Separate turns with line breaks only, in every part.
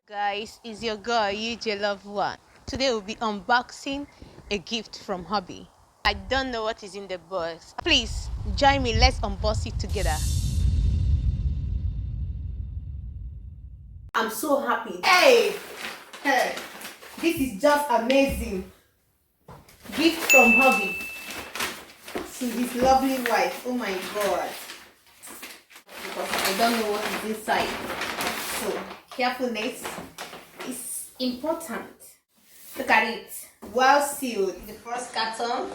Guys, it's your girl, UJ Love One. Today we'll be unboxing a gift from Hobby. I don't know what is in the box. Please join me, let's unbox it together. I'm so happy. Hey! Hey! This is just amazing. Gift from Hobby to this lovely wife. Oh my god. Because I don't know what is inside. So, carefulness is important. Look at it. Well sealed. The first carton.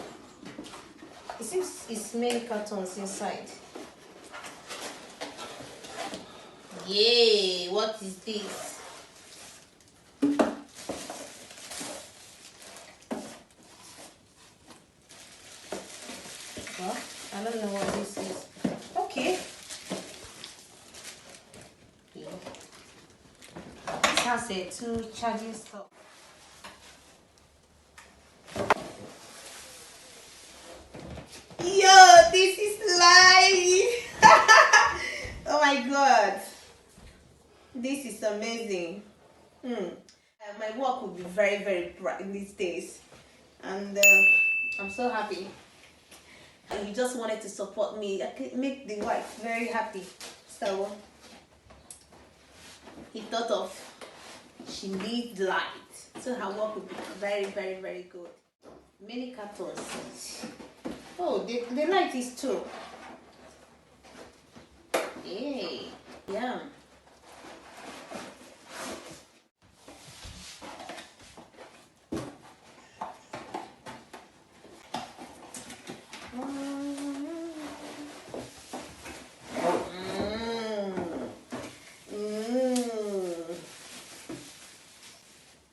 It seems it's many cartons inside. Yay! What is this? Well, I don't know what this is. Okay. This has a 2 charging stop. Yo, this is live. Oh my god. This is amazing. My work will be very, very bright these days. And I'm so happy. And he just wanted to support me. I could make the wife very happy. So he thought of she needs light. So her work will be very, very, very good. Many cartons. Oh, the light is too. Yay. Yeah.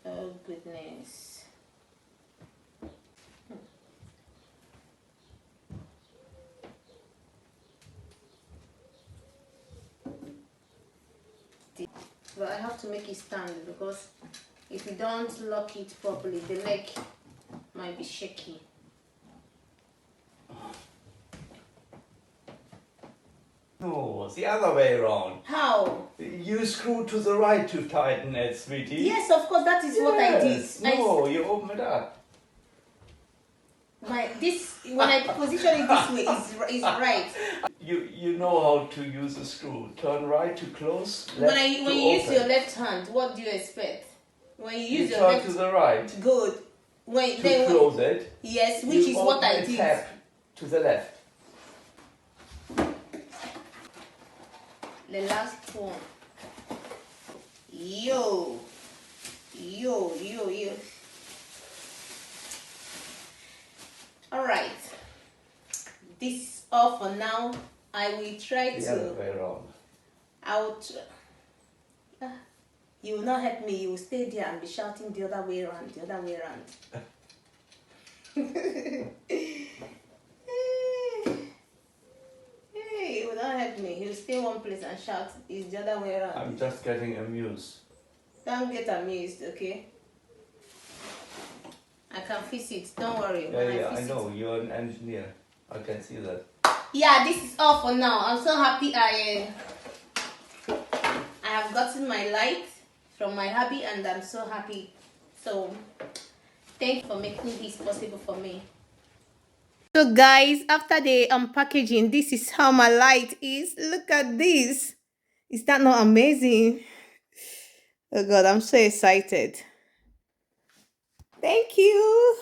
Oh goodness. But I have to make it stand because if you don't lock it properly, the leg might be shaky.
No, the other way around.
How?
You screw to the right to tighten it, sweetie.
Yes, of course, that is what I did.
No, you open it up.
When I position it this way is right.
You know how to use a screw. Turn right to close, left
When you
to
use
open.
your left hand, what do you expect? When you use
You
your
turn
left,
to the right
good.
to close it.
Yes, which
You
is what
open
I
and
did.
tap to the left.
The last one. Yo. Alright. This is all for now. I will try
The other way around.
You will not help me. You will stay there and be shouting the other way around, Hey, he will not help me. He will stay one place and shout. It's the other way around.
I'm just getting amused.
Don't get amused, okay? I can fix it. Don't worry.
Yeah, I know. You're an engineer. I can see that.
Yeah, this is all for now. I'm so happy I have gotten my light from my hubby, and I'm so happy. So, thanks for making this possible for me. So guys, after the unpackaging, this is how my light is. Look at this. Is that not amazing? Oh God, I'm so excited. Thank you.